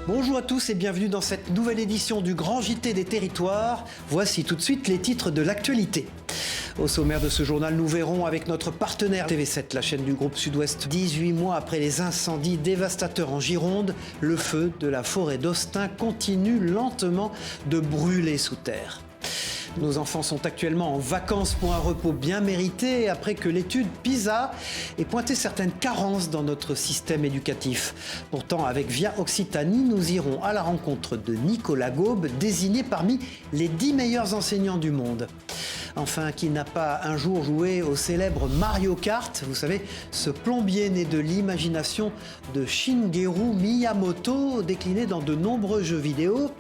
Bonjour à tous et bienvenue dans cette nouvelle édition du Grand JT des Territoires. Voici tout de suite les titres de l'actualité. Au sommaire de ce journal, nous verrons avec notre partenaire TV7, la chaîne du groupe Sud-Ouest. 18 mois après les incendies dévastateurs en Gironde, le feu de la forêt d'Austin continue lentement de brûler sous terre. Nos enfants sont actuellement en vacances pour un repos bien mérité après que l'étude PISA ait pointé certaines carences dans notre système éducatif. Pourtant, avec Via Occitanie, nous irons à la rencontre de Nicolas Gaube, désigné parmi les 10 meilleurs enseignants du monde. Enfin, qui n'a pas un jour joué au célèbre Mario Kart, vous savez, ce plombier né de l'imagination de Shigeru Miyamoto, décliné dans de nombreux jeux vidéo.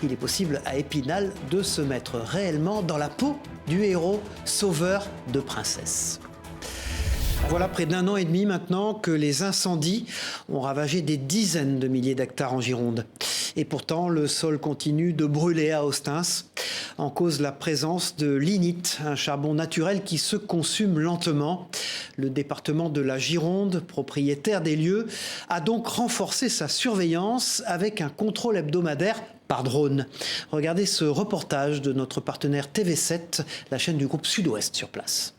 Il est possible à Épinal de se mettre réellement dans la peau du héros sauveur de princesses. Voilà près d'1 an et demi maintenant que les incendies ont ravagé des dizaines de milliers d'hectares en Gironde. Et pourtant, le sol continue de brûler à Austins. En cause la présence de lignite, un charbon naturel qui se consume lentement. Le département de la Gironde, propriétaire des lieux, a donc renforcé sa surveillance avec un contrôle hebdomadaire par drone. Regardez ce reportage de notre partenaire TV7, la chaîne du groupe Sud-Ouest sur place.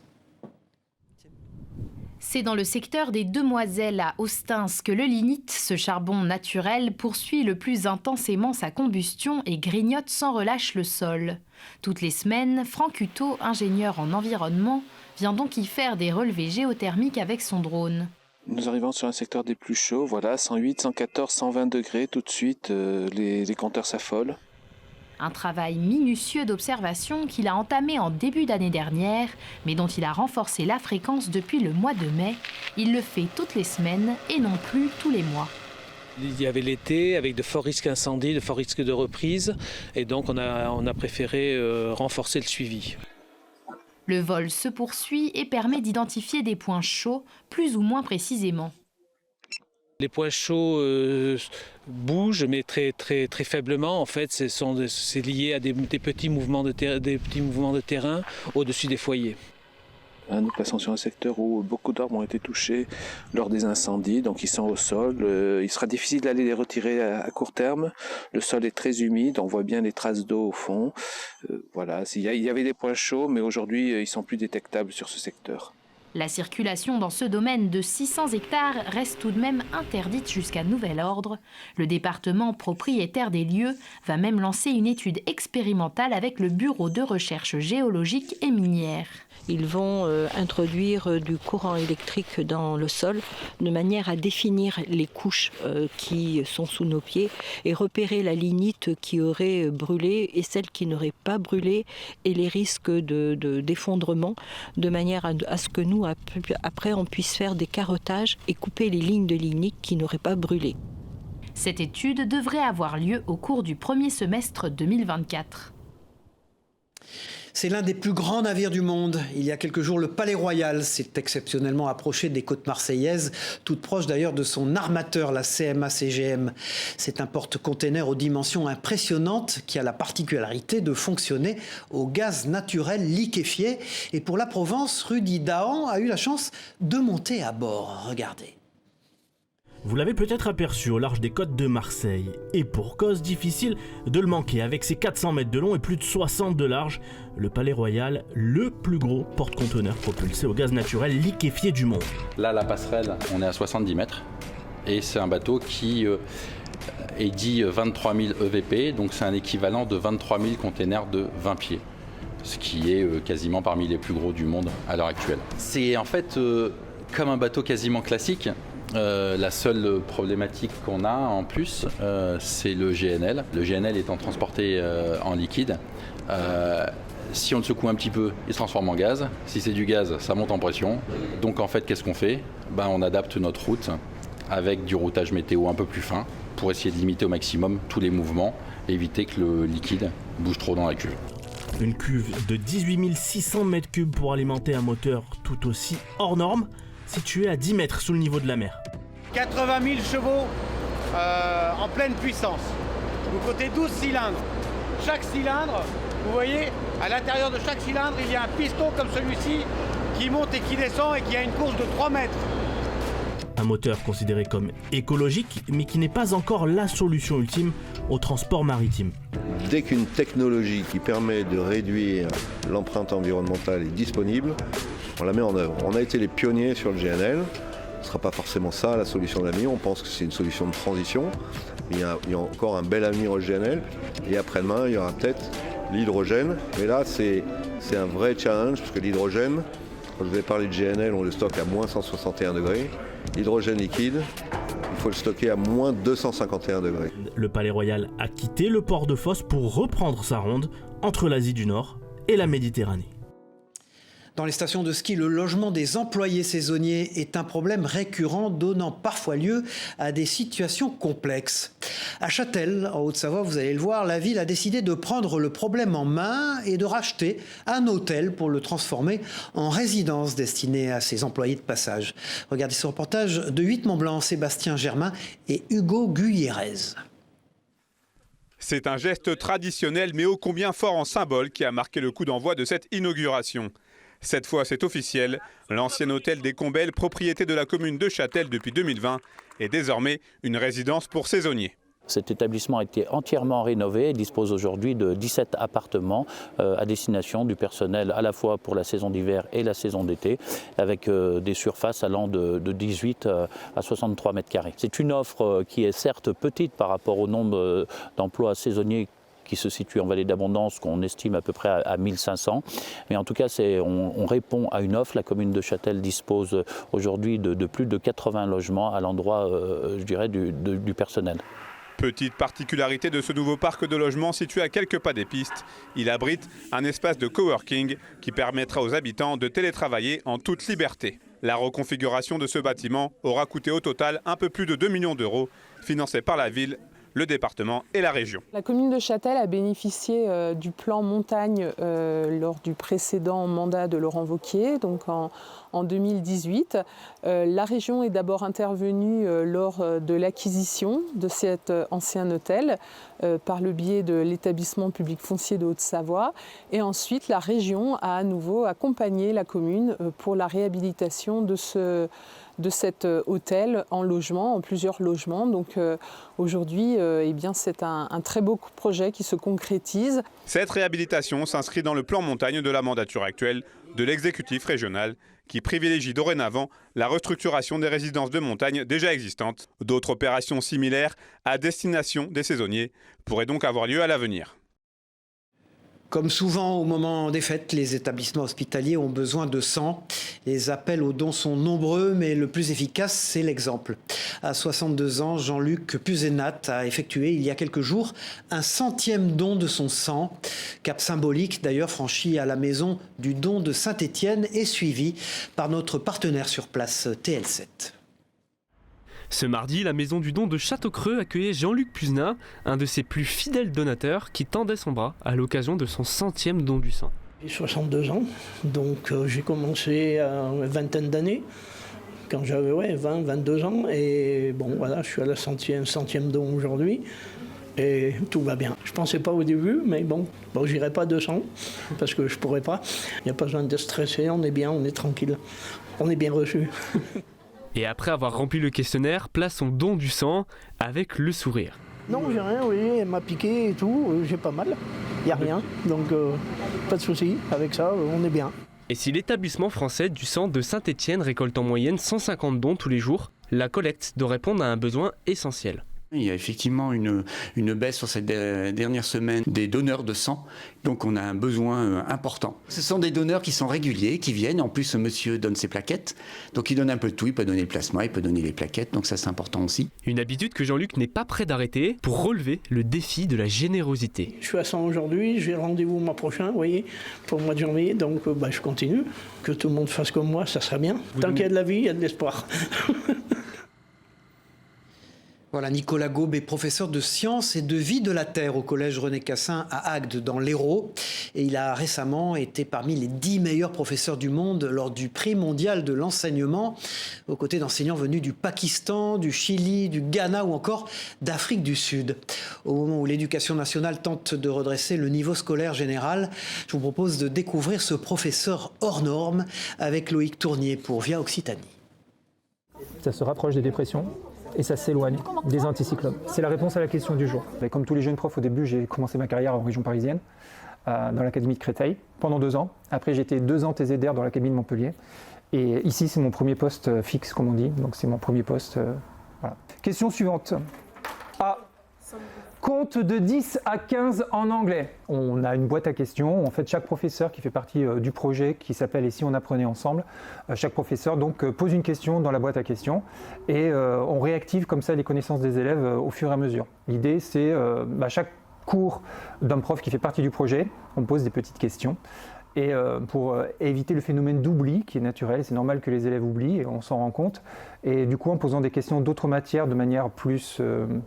C'est dans le secteur des Demoiselles à Austins que le lignite, ce charbon naturel, poursuit le plus intensément sa combustion et grignote sans relâche le sol. Toutes les semaines, Franck Hutto, ingénieur en environnement, vient donc y faire des relevés géothermiques avec son drone. Nous arrivons sur un secteur des plus chauds, voilà, 108, 114, 120 degrés, tout de suite, les compteurs s'affolent. Un travail minutieux d'observation qu'il a entamé en début d'année dernière, mais dont il a renforcé la fréquence depuis le mois de mai. Il le fait toutes les semaines et non plus tous les mois. Il y avait l'été avec de forts risques d'incendie, de forts risques de reprise, et donc on a préféré renforcer le suivi. Le vol se poursuit et permet d'identifier des points chauds, plus ou moins précisément. Les points chauds bougent, mais très faiblement. En fait, c'est lié à des petits mouvements de terrain au-dessus des foyers. Nous passons sur un secteur où beaucoup d'arbres ont été touchés lors des incendies, donc ils sont au sol. Il sera difficile d'aller les retirer à court terme. Le sol est très humide, on voit bien les traces d'eau au fond. Voilà, il y avait des points chauds, mais aujourd'hui ils sont plus détectables sur ce secteur. La circulation dans ce domaine de 600 hectares reste tout de même interdite jusqu'à nouvel ordre. Le département propriétaire des lieux va même lancer une étude expérimentale avec le Bureau de recherche géologique et minière. Ils vont introduire du courant électrique dans le sol de manière à définir les couches qui sont sous nos pieds et repérer la lignite qui aurait brûlé et celle qui n'aurait pas brûlé et les risques d'effondrement de manière à ce que nous, après, on puisse faire des carottages et couper les lignes de lignite qui n'auraient pas brûlé. Cette étude devrait avoir lieu au cours du premier semestre 2024. C'est l'un des plus grands navires du monde. Il y a quelques jours, le Palais Royal s'est exceptionnellement approché des côtes marseillaises, toute proche d'ailleurs de son armateur, la CMA-CGM. C'est un porte-container aux dimensions impressionnantes qui a la particularité de fonctionner au gaz naturel liquéfié. Et pour la Provence, Rudy Dahan a eu la chance de monter à bord. Regardez. Vous l'avez peut-être aperçu au large des côtes de Marseille. Et pour cause, difficile de le manquer. Avec ses 400 mètres de long et plus de 60 de large, le Palais Royal, le plus gros porte-conteneur propulsé au gaz naturel liquéfié du monde. Là, la passerelle, on est à 70 mètres. Et c'est un bateau qui est dit 23 000 EVP. Donc c'est un équivalent de 23 000 containers de 20 pieds. Ce qui est quasiment parmi les plus gros du monde à l'heure actuelle. C'est en fait comme un bateau quasiment classique. La seule problématique qu'on a en plus, c'est le GNL. Le GNL étant transporté en liquide, si on le secoue un petit peu, il se transforme en gaz. Si c'est du gaz, ça monte en pression. Donc en fait, qu'est-ce qu'on fait ? On adapte notre route avec du routage météo un peu plus fin pour essayer de limiter au maximum tous les mouvements et éviter que le liquide bouge trop dans la cuve. Une cuve de 18 600 m3 pour alimenter un moteur tout aussi hors norme, situé à 10 mètres sous le niveau de la mer. 80 000 chevaux en pleine puissance. Vous comptez 12 cylindres. Chaque cylindre, vous voyez, à l'intérieur de chaque cylindre, il y a un piston comme celui-ci qui monte et qui descend et qui a une course de 3 mètres. Un moteur considéré comme écologique, mais qui n'est pas encore la solution ultime au transport maritime. Dès qu'une technologie qui permet de réduire l'empreinte environnementale est disponible, on la met en œuvre. On a été les pionniers sur le GNL. Ce ne sera pas forcément ça la solution de l'avenir. On pense que c'est une solution de transition. Il y a encore un bel avenir au GNL. Et après-demain, il y aura peut-être l'hydrogène. Mais là, c'est un vrai challenge parce que l'hydrogène, quand je vous ai parlé de GNL, on le stocke à moins 161 degrés. L'hydrogène liquide, il faut le stocker à moins 251 degrés. Le Palais Royal a quitté le port de Fos pour reprendre sa ronde entre l'Asie du Nord et la Méditerranée. Dans les stations de ski, le logement des employés saisonniers est un problème récurrent, donnant parfois lieu à des situations complexes. À Châtel, en Haute-Savoie, vous allez le voir, la ville a décidé de prendre le problème en main et de racheter un hôtel pour le transformer en résidence destinée à ses employés de passage. Regardez ce reportage de 8 Mont-Blanc, Sébastien Germain et Hugo Guyérez. C'est un geste traditionnel mais ô combien fort en symbole qui a marqué le coup d'envoi de cette inauguration. Cette fois, c'est officiel. L'ancien hôtel des Combelles, propriété de la commune de Châtel depuis 2020, est désormais une résidence pour saisonniers. Cet établissement a été entièrement rénové et dispose aujourd'hui de 17 appartements à destination du personnel à la fois pour la saison d'hiver et la saison d'été, avec des surfaces allant de 18 à 63 mètres carrés. C'est une offre qui est certes petite par rapport au nombre d'emplois saisonniers qui se situe en Vallée d'Abondance, qu'on estime à peu près à 1500. Mais en tout cas, on répond à une offre. La commune de Châtel dispose aujourd'hui de plus de 80 logements à l'endroit, je dirais, du personnel. Petite particularité de ce nouveau parc de logements situé à quelques pas des pistes, il abrite un espace de coworking qui permettra aux habitants de télétravailler en toute liberté. La reconfiguration de ce bâtiment aura coûté au total un peu plus de 2 millions d'euros, financés par la ville, le département et la région. La commune de Châtel a bénéficié du plan montagne lors du précédent mandat de Laurent Wauquiez, donc en 2018. La région est d'abord intervenue lors de l'acquisition de cet ancien hôtel par le biais de l'établissement public foncier de Haute-Savoie. Et ensuite, la région a à nouveau accompagné la commune pour la réhabilitation de cet hôtel en logement, en plusieurs logements. Donc aujourd'hui, eh bien, c'est un très beau projet qui se concrétise. Cette réhabilitation s'inscrit dans le plan montagne de la mandature actuelle de l'exécutif régional qui privilégie dorénavant la restructuration des résidences de montagne déjà existantes. D'autres opérations similaires à destination des saisonniers pourraient donc avoir lieu à l'avenir. Comme souvent au moment des fêtes, les établissements hospitaliers ont besoin de sang. Les appels aux dons sont nombreux, mais le plus efficace, c'est l'exemple. À 62 ans, Jean-Luc Puzenat a effectué il y a quelques jours un 100e don de son sang. Cap symbolique d'ailleurs franchi à la maison du don de Saint-Étienne et suivi par notre partenaire sur place, TL7. Ce mardi, la maison du don de Châteaucreux accueillait Jean-Luc Puzenat, un de ses plus fidèles donateurs qui tendait son bras à l'occasion de son 100e don du sang. J'ai 62 ans, donc j'ai commencé à une vingtaine d'années, quand j'avais 20, 22 ans, et bon voilà, je suis à la 100e don aujourd'hui, et tout va bien. Je ne pensais pas au début, mais bon j'irai pas 200, parce que je ne pourrais pas. Il n'y a pas besoin de stresser, on est bien, on est tranquille, on est bien reçu. Et après avoir rempli le questionnaire, place au don du sang avec le sourire. Non, j'ai rien, oui, elle m'a piqué et tout, j'ai pas mal, il n'y a rien, donc pas de souci, avec ça, on est bien. Et si l'établissement français du sang de Saint-Étienne récolte en moyenne 150 dons tous les jours, la collecte doit répondre à un besoin essentiel. Il y a effectivement une baisse sur cette dernière semaine des donneurs de sang, donc on a un besoin important. Ce sont des donneurs qui sont réguliers, qui viennent, en plus ce monsieur donne ses plaquettes, donc il donne un peu de tout, il peut donner le plasma, il peut donner les plaquettes, donc ça c'est important aussi. Une habitude que Jean-Luc n'est pas prêt d'arrêter pour relever le défi de la générosité. Je suis à 100 aujourd'hui, j'ai rendez-vous le mois prochain, vous voyez, pour le mois de janvier, donc je continue. Que tout le monde fasse comme moi, ça serait bien. Tant qu'il y a de la vie, il y a de l'espoir. Voilà, Nicolas Gaube est professeur de sciences et de vie de la Terre au collège René Cassin à Agde, dans l'Hérault. Et il a récemment été parmi les 10 meilleurs professeurs du monde lors du prix mondial de l'enseignement, aux côtés d'enseignants venus du Pakistan, du Chili, du Ghana ou encore d'Afrique du Sud. Au moment où l'éducation nationale tente de redresser le niveau scolaire général, je vous propose de découvrir ce professeur hors norme avec Loïc Tournier pour Via Occitanie. Ça se rapproche des dépressions et ça s'éloigne des anticyclones. C'est la réponse à la question du jour. Et comme tous les jeunes profs, au début, j'ai commencé ma carrière en région parisienne, dans l'académie de Créteil, pendant 2 ans. Après, j'ai été 2 ans TZR dans l'académie de Montpellier. Et ici, c'est mon premier poste fixe, comme on dit. Donc, c'est mon premier poste. Voilà. Question suivante. Compte de 10 à 15 en anglais. On a une boîte à questions. En fait, chaque professeur qui fait partie du projet qui s'appelle « Et si on apprenait ensemble », chaque professeur donc pose une question dans la boîte à questions et on réactive comme ça les connaissances des élèves au fur et à mesure. L'idée, c'est chaque cours d'un prof qui fait partie du projet, on pose des petites questions. Et pour éviter le phénomène d'oubli qui est naturel, c'est normal que les élèves oublient et on s'en rend compte. Et du coup, en posant des questions d'autres matières de manière plus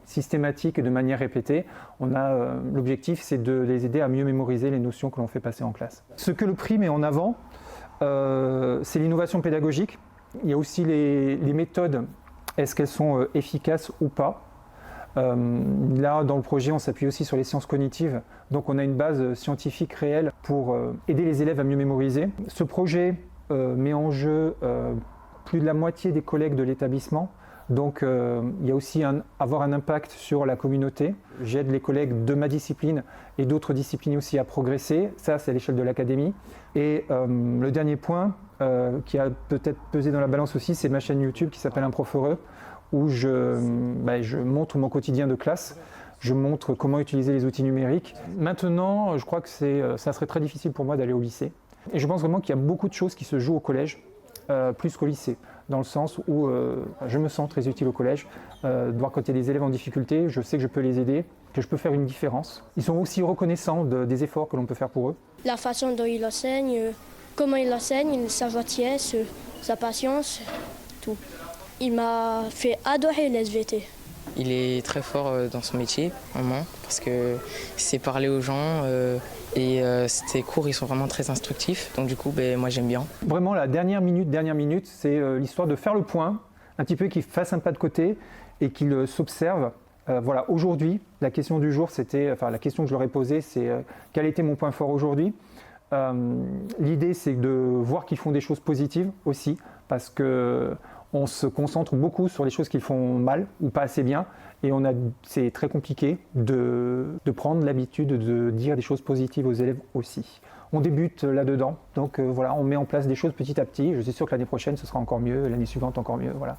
systématique et de manière répétée, l'objectif, c'est de les aider à mieux mémoriser les notions que l'on fait passer en classe. Ce que le prix met en avant, c'est l'innovation pédagogique. Il y a aussi les méthodes, est-ce qu'elles sont efficaces ou pas ? Là, dans le projet, on s'appuie aussi sur les sciences cognitives. Donc, on a une base scientifique réelle pour aider les élèves à mieux mémoriser. Ce projet met en jeu plus de la moitié des collègues de l'établissement. Donc, il y a aussi avoir un impact sur la communauté. J'aide les collègues de ma discipline et d'autres disciplines aussi à progresser. Ça, c'est à l'échelle de l'académie. Et le dernier point qui a peut-être pesé dans la balance aussi, c'est ma chaîne YouTube qui s'appelle Un Prof Heureux, où je montre mon quotidien de classe, je montre comment utiliser les outils numériques. Maintenant, je crois que ça serait très difficile pour moi d'aller au lycée. Et je pense vraiment qu'il y a beaucoup de choses qui se jouent au collège, plus qu'au lycée, dans le sens où je me sens très utile au collège. De voir quand il y a des élèves en difficulté, je sais que je peux les aider, que je peux faire une différence. Ils sont aussi reconnaissants des efforts que l'on peut faire pour eux. La façon dont il enseigne, comment il enseigne, sa gentillesse, sa patience, tout. Il m'a fait adorer l'SVT. Il est très fort dans son métier, vraiment, parce que c'est parler aux gens et ses cours ils sont vraiment très instructifs. Donc du coup, moi j'aime bien. Vraiment, la dernière minute, c'est l'histoire de faire le point, un petit peu qu'il fasse un pas de côté et qu'il s'observe. Voilà, aujourd'hui, la question du jour, la question que je leur ai posée, c'est quel était mon point fort aujourd'hui. L'idée, c'est de voir qu'ils font des choses positives aussi, parce que on se concentre beaucoup sur les choses qu'ils font mal ou pas assez bien et c'est très compliqué de prendre l'habitude de dire des choses positives aux élèves aussi. On débute là-dedans, donc voilà, on met en place des choses petit à petit. Je suis sûr que l'année prochaine, ce sera encore mieux, l'année suivante encore mieux, voilà.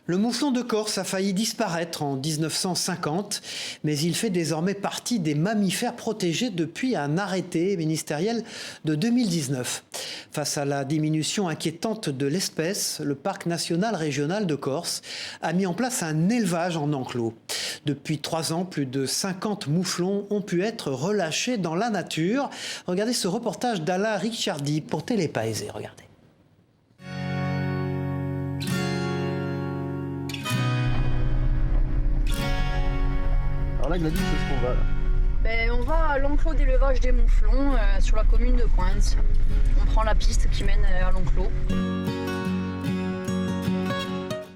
Le mouflon de Corse a failli disparaître en 1950, mais il fait désormais partie des mammifères protégés depuis un arrêté ministériel de 2019. Face à la diminution inquiétante de l'espèce, le parc national régional de Corse a mis en place un élevage en enclos. Depuis 3 ans, plus de 50 mouflons ont pu être relâchés dans la nature. Regardez ce reportage d'Alain Ricciardi pour Télépaésé. Regardez. Alors là, Gladys, où est-ce qu'on va là? On va à l'enclos d'élevage des mouflons sur la commune de Pointe. On prend la piste qui mène à l'enclos.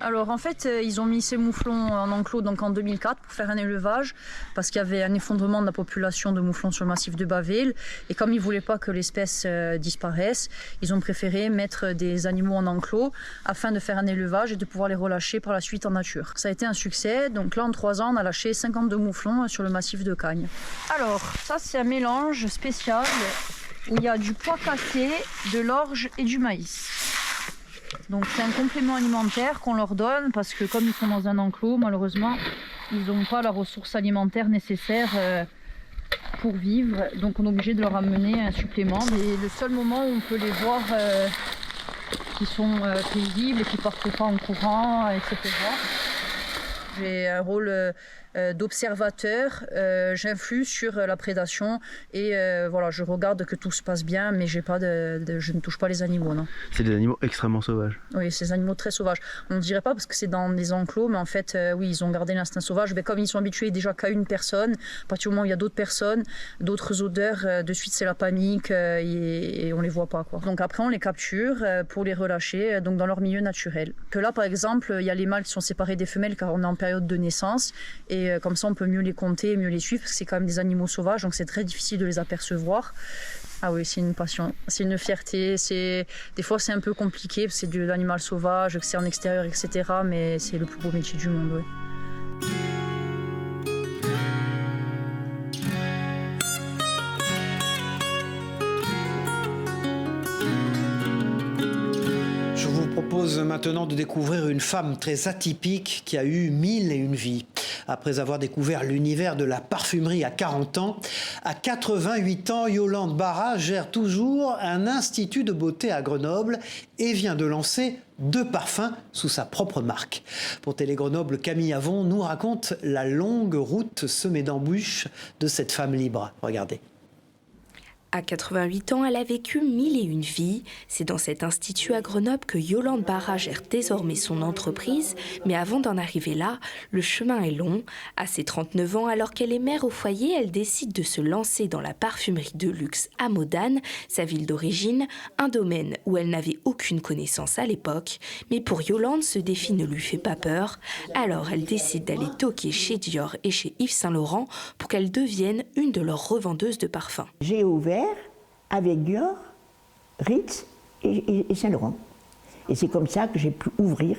Alors en fait, ils ont mis ces mouflons en enclos donc en 2004 pour faire un élevage parce qu'il y avait un effondrement de la population de mouflons sur le massif de Baville et comme ils ne voulaient pas que l'espèce disparaisse, ils ont préféré mettre des animaux en enclos afin de faire un élevage et de pouvoir les relâcher par la suite en nature. Ça a été un succès, donc là en 3 ans on a lâché 52 mouflons sur le massif de Cagnes. Alors ça c'est un mélange spécial où il y a du pois cassé, de l'orge et du maïs. Donc c'est un complément alimentaire qu'on leur donne parce que comme ils sont dans un enclos, malheureusement, ils n'ont pas la ressource alimentaire nécessaire pour vivre. Donc on est obligé de leur amener un supplément. Et le seul moment où on peut les voir qui sont paisibles et qui ne partent pas en courant, etc. J'ai un rôle d'observateur, j'influe sur la prédation et voilà, je regarde que tout se passe bien, mais je ne touche pas les animaux. Non. C'est des animaux extrêmement sauvages. Oui, c'est des animaux très sauvages. On ne dirait pas parce que c'est dans des enclos, mais en fait, oui, ils ont gardé l'instinct sauvage. Mais comme ils sont habitués déjà qu'à une personne, à partir du moment où il y a d'autres personnes, d'autres odeurs, de suite c'est la panique et on les voit pas, quoi. Donc après, on les capture pour les relâcher donc dans leur milieu naturel. Que là, par exemple, il y a les mâles qui sont séparés des femelles car on est en période de naissance et comme ça on peut mieux les compter et mieux les suivre parce que c'est quand même des animaux sauvages donc c'est très difficile de les apercevoir. Ah oui, c'est une passion, c'est une fierté. Des fois, c'est un peu compliqué, parce que c'est de l'animal sauvage, que c'est en extérieur, etc. Mais c'est le plus beau métier du monde, oui. Je vous propose maintenant de découvrir une femme très atypique qui a eu 1001 vies. Après avoir découvert l'univers de la parfumerie à 40 ans, à 88 ans, Yolande Barra gère toujours un institut de beauté à Grenoble et vient de lancer 2 parfums sous sa propre marque. Pour Télé Grenoble, Camille Avon nous raconte la longue route semée d'embûches de cette femme libre. Regardez. À 88 ans, elle a vécu 1001 vies. C'est dans cet institut à Grenoble que Yolande Barra gère désormais son entreprise. Mais avant d'en arriver là, le chemin est long. À ses 39 ans, alors qu'elle est mère au foyer, elle décide de se lancer dans la parfumerie de luxe à Modane, sa ville d'origine, un domaine où elle n'avait aucune connaissance à l'époque. Mais pour Yolande, ce défi ne lui fait pas peur. Alors elle décide d'aller toquer chez Dior et chez Yves Saint Laurent pour qu'elle devienne une de leurs revendeuses de parfums. J'ai ouvert avec Dior, Ritz et Saint Laurent. Et c'est comme ça que j'ai pu ouvrir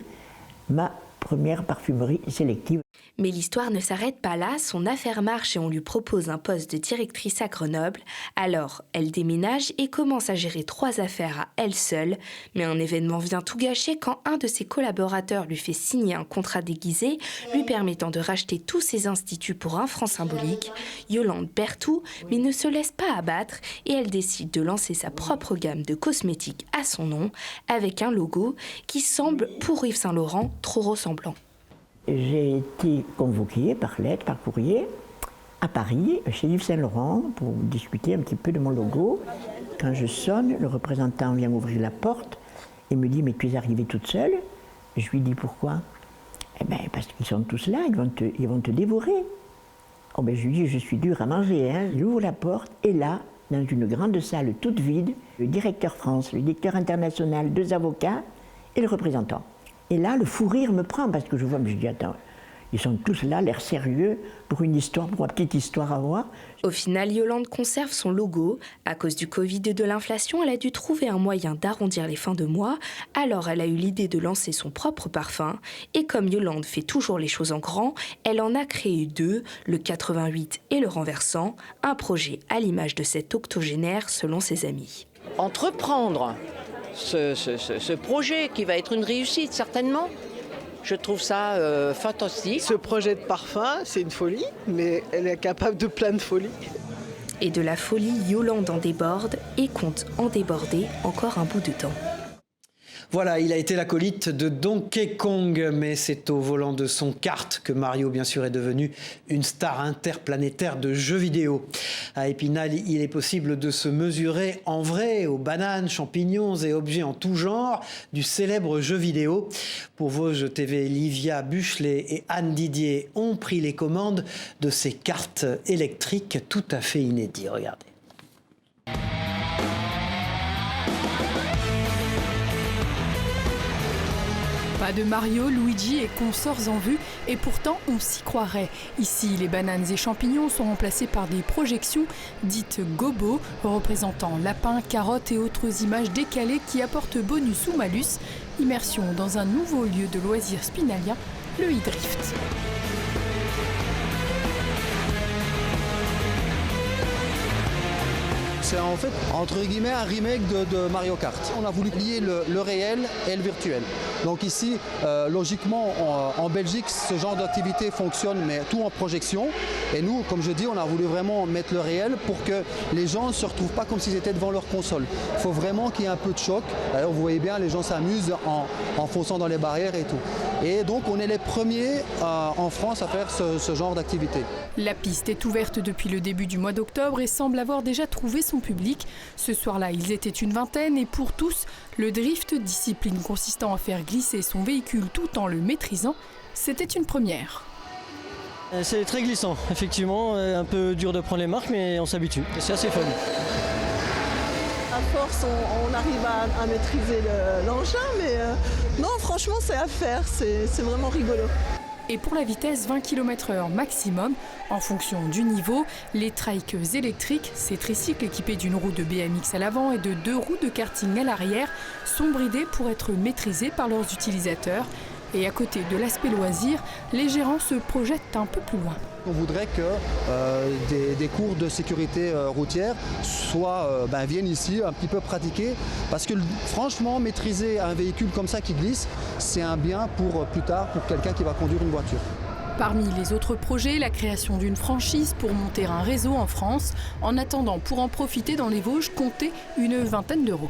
ma première parfumerie sélective. Mais l'histoire ne s'arrête pas là, son affaire marche et on lui propose un poste de directrice à Grenoble. Alors, elle déménage et commence à gérer 3 affaires à elle seule. Mais un événement vient tout gâcher quand un de ses collaborateurs lui fait signer un contrat déguisé, lui permettant de racheter tous ses instituts pour un franc symbolique. Yolande perd tout, mais ne se laisse pas abattre et elle décide de lancer sa propre gamme de cosmétiques à son nom, avec un logo qui semble, pour Yves Saint Laurent, trop ressemblant. J'ai été convoquée par lettre, par courrier, à Paris, chez Yves Saint Laurent, pour discuter un petit peu de mon logo. Quand je sonne, le représentant vient m'ouvrir la porte et me dit « Mais tu es arrivée toute seule ?» Je lui dis « Pourquoi ?» Eh bien, parce qu'ils sont tous là, ils vont te dévorer. Oh ben, je lui dis « Je suis dur à manger, hein. » J'ouvre la porte et là, dans une grande salle toute vide, le directeur France, le directeur international, 2 avocats et le représentant. Et là, le fou rire me prend parce que je vois, mais je dis, attends, ils sont tous là, l'air sérieux, pour une histoire, pour une petite histoire à voir. Au final, Yolande conserve son logo. À cause du Covid et de l'inflation, elle a dû trouver un moyen d'arrondir les fins de mois. Alors, elle a eu l'idée de lancer son propre parfum. Et comme Yolande fait toujours les choses en grand, elle en a créé 2, le 88 et le renversant, un projet à l'image de cet octogénaire selon ses amis. Entreprendre ce projet qui va être une réussite certainement. Je trouve ça fantastique. Ce projet de parfum, c'est une folie, mais elle est capable de plein de folies. Et de la folie, Yolande en déborde et compte en déborder encore un bout de temps. Voilà, il a été l'acolyte de Donkey Kong, mais c'est au volant de son kart que Mario, bien sûr, est devenu une star interplanétaire de jeux vidéo. À Épinal, il est possible de se mesurer en vrai aux bananes, champignons et objets en tout genre du célèbre jeu vidéo. Pour Vosges TV, Livia Buchelet et Anne Didier ont pris les commandes de ces cartes électriques tout à fait inédits. Regardez. Pas de Mario, Luigi et consorts en vue, et pourtant on s'y croirait. Ici, les bananes et champignons sont remplacés par des projections dites gobo, représentant lapins, carottes et autres images décalées qui apportent bonus ou malus. Immersion dans un nouveau lieu de loisirs spinalien, le e-drift. C'est en fait, entre guillemets, un remake de Mario Kart. On a voulu lier le réel et le virtuel. Donc ici, logiquement, en Belgique, ce genre d'activité fonctionne, mais tout en projection. Et nous, comme je dis, on a voulu vraiment mettre le réel pour que les gens ne se retrouvent pas comme s'ils étaient devant leur console. Il faut vraiment qu'il y ait un peu de choc. D'ailleurs, vous voyez bien, les gens s'amusent en fonçant dans les barrières et tout. Et donc, on est les premiers en France à faire ce genre d'activité. La piste est ouverte depuis le début du mois d'octobre et semble avoir déjà trouvé son public. Ce soir-là, ils étaient une vingtaine et pour tous, le drift, discipline consistant à faire glisser son véhicule tout en le maîtrisant, c'était une première. C'est très glissant, effectivement, un peu dur de prendre les marques, mais on s'habitue. C'est assez fun. À force, on arrive à maîtriser l'engin, mais non, franchement, c'est à faire, c'est vraiment rigolo. et pour la vitesse 20 km/h maximum. En fonction du niveau, les trikes électriques, ces tricycles équipés d'une roue de BMX à l'avant et de 2 roues de karting à l'arrière, sont bridés pour être maîtrisés par leurs utilisateurs. Et à côté de l'aspect loisir, les gérants se projettent un peu plus loin. On voudrait que des cours de sécurité routière viennent ici un petit peu pratiquer, parce que franchement, maîtriser un véhicule comme ça qui glisse, c'est un bien pour plus tard, pour quelqu'un qui va conduire une voiture. Parmi les autres projets, la création d'une franchise pour monter un réseau en France. En attendant, pour en profiter dans les Vosges, comptez une vingtaine d'euros.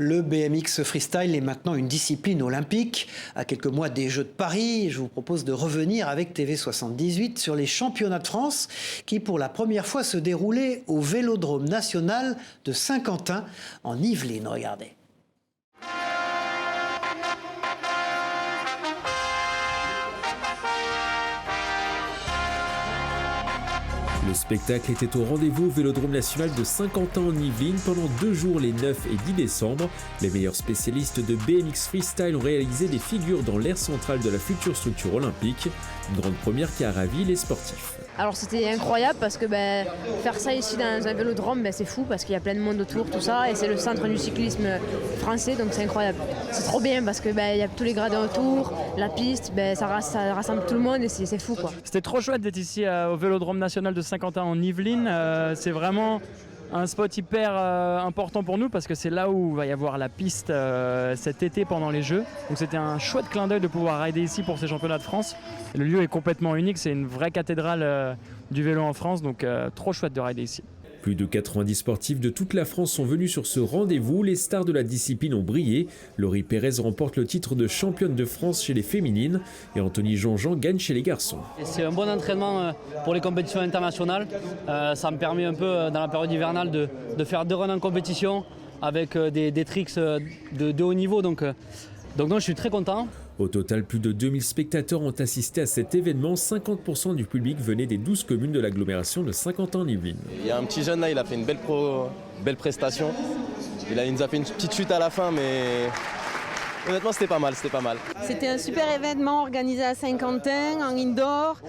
Le BMX freestyle est maintenant une discipline olympique. À quelques mois des Jeux de Paris, je vous propose de revenir avec TV78 sur les championnats de France qui, pour la première fois, se déroulaient au Vélodrome national de Saint-Quentin en Yvelines. Regardez. Le spectacle était au rendez-vous au Vélodrome national de Saint-Quentin en Yvelines pendant 2 jours les 9 et 10 décembre. Les meilleurs spécialistes de BMX freestyle ont réalisé des figures dans l'aire centrale de la future structure olympique. Une grande première qui a ravi les sportifs. Alors c'était incroyable parce que faire ça ici dans un vélodrome, c'est fou parce qu'il y a plein de monde autour, tout ça, et c'est le centre du cyclisme français, donc c'est incroyable. C'est trop bien parce que il y a tous les gradins autour, la piste, ça rassemble tout le monde et c'est fou quoi. C'était trop chouette d'être ici au Vélodrome national de Saint-Quentin en Yvelines. C'est vraiment un spot hyper important pour nous parce que c'est là où va y avoir la piste cet été pendant les Jeux. Donc c'était un chouette clin d'œil de pouvoir rider ici pour ces championnats de France. Le lieu est complètement unique, c'est une vraie cathédrale du vélo en France, donc trop chouette de rider ici. Plus de 90 sportifs de toute la France sont venus sur ce rendez-vous. Les stars de la discipline ont brillé. Laurie Pérez remporte le titre de championne de France chez les féminines et Anthony Jean-Jean gagne chez les garçons. C'est un bon entraînement pour les compétitions internationales. Ça me permet un peu dans la période hivernale de faire 2 runs en compétition avec des tricks de haut niveau. Donc non, je suis très content. Au total, plus de 2000 spectateurs ont assisté à cet événement. 50% du public venait des 12 communes de l'agglomération de Saint-Quentin-en-Yvelines. Il y a un petit jeune là, il a fait une belle prestation. Il nous a fait une petite chute à la fin, mais honnêtement c'était pas mal. C'était un super événement organisé à Saint-Quentin, en indoor.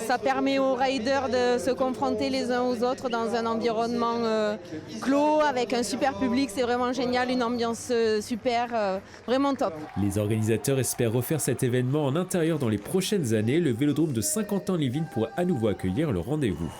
Ça permet aux riders de se confronter les uns aux autres dans un environnement clos, avec un super public. C'est vraiment génial, une ambiance super, vraiment top. Les organisateurs espèrent refaire cet événement en intérieur dans les prochaines années. Le Vélodrome de Saint-Quentin-en-Yvelines pourra à nouveau accueillir le rendez-vous.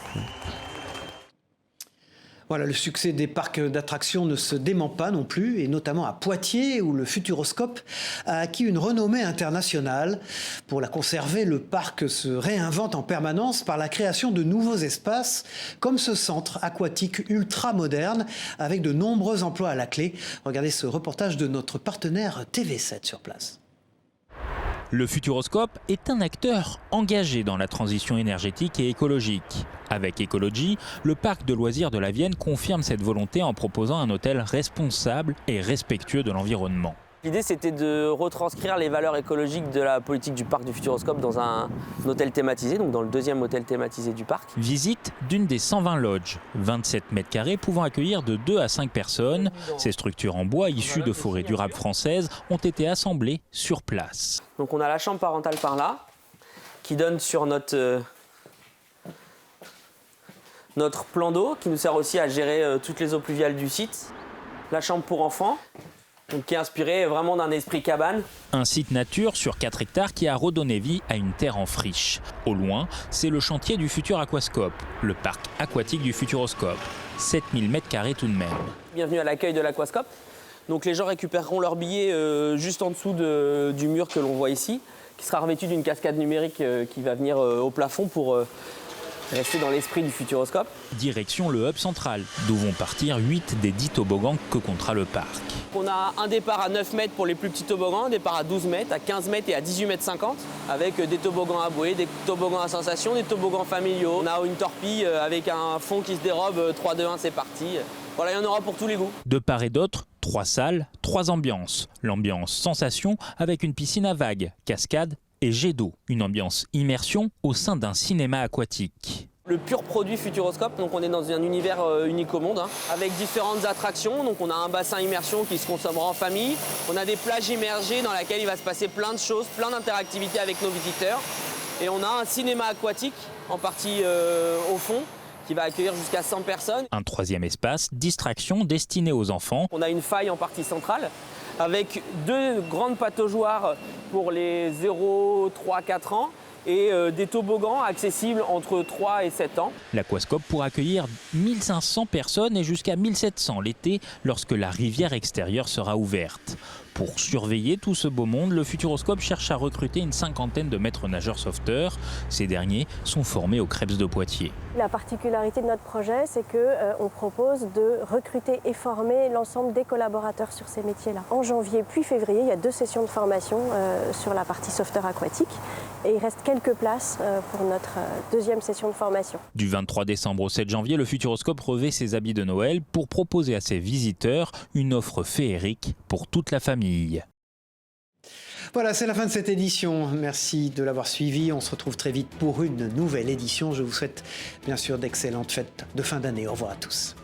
Voilà, le succès des parcs d'attractions ne se dément pas non plus, et notamment à Poitiers, où le Futuroscope a acquis une renommée internationale. Pour la conserver, le parc se réinvente en permanence par la création de nouveaux espaces, comme ce centre aquatique ultra moderne, avec de nombreux emplois à la clé. Regardez ce reportage de notre partenaire TV7 sur place. Le Futuroscope est un acteur engagé dans la transition énergétique et écologique. Avec Ecology, le parc de loisirs de la Vienne confirme cette volonté en proposant un hôtel responsable et respectueux de l'environnement. L'idée, c'était de retranscrire les valeurs écologiques de la politique du parc du Futuroscope dans un hôtel thématisé, donc dans le 2e hôtel thématisé du parc. Visite d'une des 120 lodges, 27 mètres carrés pouvant accueillir de 2 à 5 personnes. Ces structures en bois issues de forêts durables françaises ont été assemblées sur place. Donc on a la chambre parentale par là, qui donne sur notre plan d'eau, qui nous sert aussi à gérer toutes les eaux pluviales du site. La chambre pour enfants, donc qui est inspiré vraiment d'un esprit cabane. Un site nature sur 4 hectares qui a redonné vie à une terre en friche. Au loin, c'est le chantier du futur Aquascope, le parc aquatique du Futuroscope. 7000 m² tout de même. Bienvenue à l'accueil de l'Aquascope. Donc les gens récupéreront leur billet juste en dessous du mur que l'on voit ici, qui sera revêtu d'une cascade numérique qui va venir au plafond pour rester dans l'esprit du Futuroscope. Direction le hub central, d'où vont partir 8 des 10 toboggans que comptera le parc. On a un départ à 9 mètres pour les plus petits toboggans, un départ à 12 mètres, à 15 mètres et à 18 mètres 50, avec des toboggans à bouée, des toboggans à sensation, des toboggans familiaux. On a une torpille avec un fond qui se dérobe, 3, 2, 1, c'est parti. Voilà, il y en aura pour tous les goûts. De part et d'autre, 3 salles, 3 ambiances. L'ambiance sensation avec une piscine à vagues, cascade et jet d'eau. Une ambiance immersion au sein d'un cinéma aquatique. Le pur produit Futuroscope, donc on est dans un univers unique au monde, avec différentes attractions. Donc on a un bassin immersion qui se consommera en famille. On a des plages immergées dans lesquelles il va se passer plein de choses, plein d'interactivités avec nos visiteurs. Et on a un cinéma aquatique, en partie au fond, qui va accueillir jusqu'à 100 personnes. Un troisième espace, distraction, destiné aux enfants. On a une faille en partie centrale, avec 2 grandes pataugeoires pour les 0, 3, 4 ans. Et des toboggans accessibles entre 3 et 7 ans. L'Aquascope pourra accueillir 1500 personnes et jusqu'à 1700 l'été lorsque la rivière extérieure sera ouverte. Pour surveiller tout ce beau monde, le Futuroscope cherche à recruter une 50aine de maîtres nageurs sauveteurs. Ces derniers sont formés au Krebs de Poitiers. La particularité de notre projet, c'est qu'on propose de recruter et former l'ensemble des collaborateurs sur ces métiers-là. En janvier puis février, il y a 2 sessions de formation sur la partie sauveteur aquatique. Et il reste quelques places pour notre 2e session de formation. Du 23 décembre au 7 janvier, le Futuroscope revêt ses habits de Noël pour proposer à ses visiteurs une offre féerique pour toute la famille. Voilà, c'est la fin de cette édition. Merci de l'avoir suivi. On se retrouve très vite pour une nouvelle édition. Je vous souhaite bien sûr d'excellentes fêtes de fin d'année. Au revoir à tous.